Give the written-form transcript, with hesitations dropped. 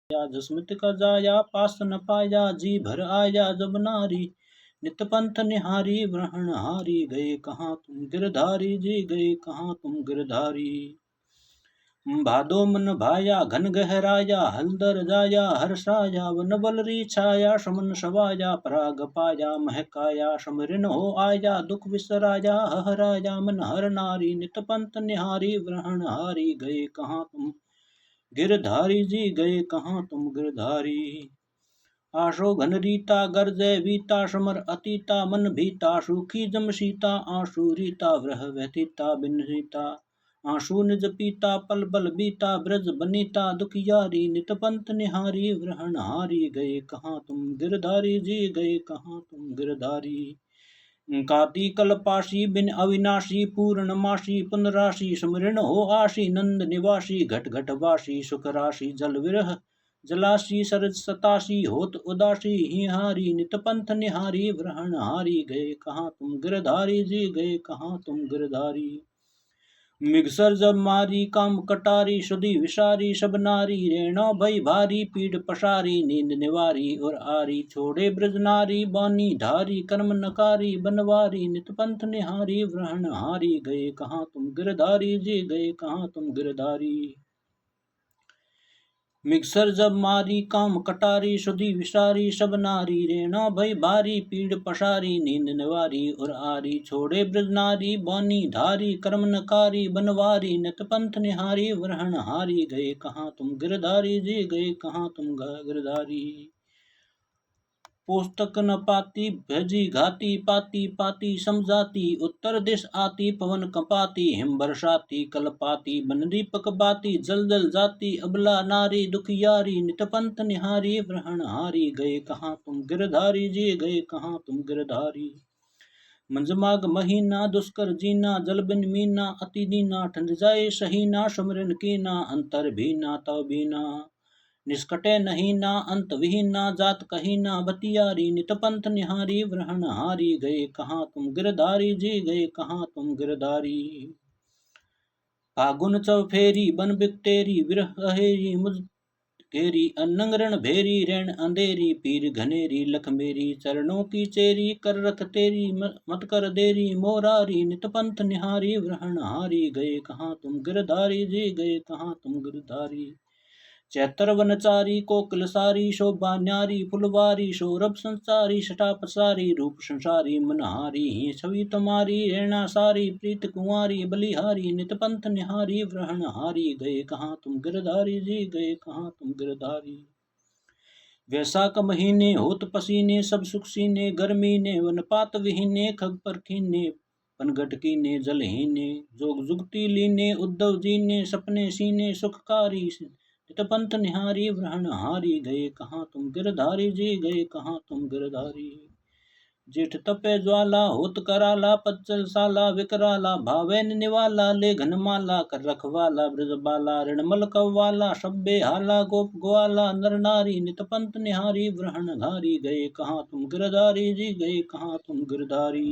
या जसमित का जाया पास न पाया जी भर आया जब नारी नित पंथ निहारी ब्रह्महारी गए कहाँ तुम गिरधारी जी गए कहाँ तुम गिरधारी भादो मन भाया घन गहराया हलदर जाया हर्षाया वन बलरी छाया समन सवाया पराग पाया महकाया समरिन हो आया दुख विसराया हराया मन हर नारी नित पंथ निहारी ब्रह्महारी गए कहाँ तुम गिरधारी जी गए कहाँ तुम गिरधारी आशो घन रीता गर्जय वीता समर अतीता मन भीता सुखी जमशीता आशु रीता व्रह व्यतीता बिनहीता आंसू निज पीता पल बल बीता ब्रज बनीता दुखियारी नित पंथ निहारी व्रहणहारी गए कहाँ तुम गिरधारी जी गए कहाँ तुम गिरधारी काती कल्पाशी बिन अविनाशी पूर्णमाशी पुनराशी सुमृण हो आशी नंद निवासी घट घट वासी सुख राशि जल विरह जलाशी सरज सताशी होत उदासी हिहारी नित पंथ निहारी व्रहणहारी गए कहाँ तुम गिरधारी जी गए कहाँ तुम गिरधारी मिगसर जब मारी काम कटारी सुधी विसारी सब नारी रेणो भई भारी पीड़ पसारी नींद निवारी और आरी छोड़े ब्रज नारी बानी धारी कर्म नकारी बनवारी नित पंथ निहारी व्रहण हारी गए कहाँ तुम गिरधारी जी गए कहाँ तुम गिरधारी मिक्सर जब मारी काम कटारी सुधी विसारी सब नारी रेणा भई भारी पीड़ पसारी नींद निवारी और आरी छोड़े ब्रज नारी बानी धारी कर्म नकारी बनवारी नित पंथ निहारी व्रहण हारी गए कहाँ तुम गिरधारी जी गए कहाँ तुम गिरधारी पुस्तक न पाती भजी घाती पाती पाती समझाती उत्तर दिश आती पवन कंपाती हिम बरसाती कलपाती बन दीपक बाती जल जल जाती अबला नारी दुखियारी नित पंथ निहारी व्रहण हारी गए कहाँ तुम गिरधारी जी गए कहाँ तुम गिरधारी मंजमाग महीना दुष्कर जीना जल बिन मीना अति दीना ठंड जाए सहीना सुमरन कीना अंतर भीना तव बीना निष्कटे नहीं ना अंत विहीना जात कहीना बतियारी नित पंथ निहारी व्रहण हारी गए कहाँ तुम गिरधारी जी गए कहाँ तुम गिरधारी फागुन चौफेरी बन बिकटेरी विरह अहेरी मुझ घेरी अनंगरण भेरी रण अंधेरी पीर घनेरी लख मेरी चरणों की चेरी कर रख तेरी मत कर देरी मोरारी नित पंथ निहारी व्रहण हारी गए कहाँ तुम गिरधारी जी गए कहाँ तुम गिरधारी चैतर वनचारी कोकिलसारी शोभा न्यारी फुलवारी सौरभ संसारी छटा पसारी रूप संसारी मनहारी ही छवि तुम्हारी रेणा सारी प्रीत कुंवारी बलिहारी नित पंथ निहारी व्रहण हारी गए कहाँ तुम गिरधारी जी गए कहाँ तुम गिरधारी वैशाख महीने होत पसीने सब सुख सीने गर्मी ने वनपात विहीने खग पर खीने पनघट कीने जलहीने जोग जुगती लीने उद्धव जी ने सपने सीने सुखकारी नित पंथ निहारी व्रहण हारी गए कहाँ तुम गिरधारी जी गए कहाँ तुम गिरधारी जेठ तपे ज्वाला होत कराला पच्चल साला विकराला भावेन निवाला ले घनमाला कर रखवाला ब्रजबाला ऋणमल कव्वाला सब्बे हाला गोप ग्वाला नर नारी नित पंथ निहारी व्रहण हारी गए कहाँ तुम गिरधारी जी गए कहाँ तुम गिरधारी।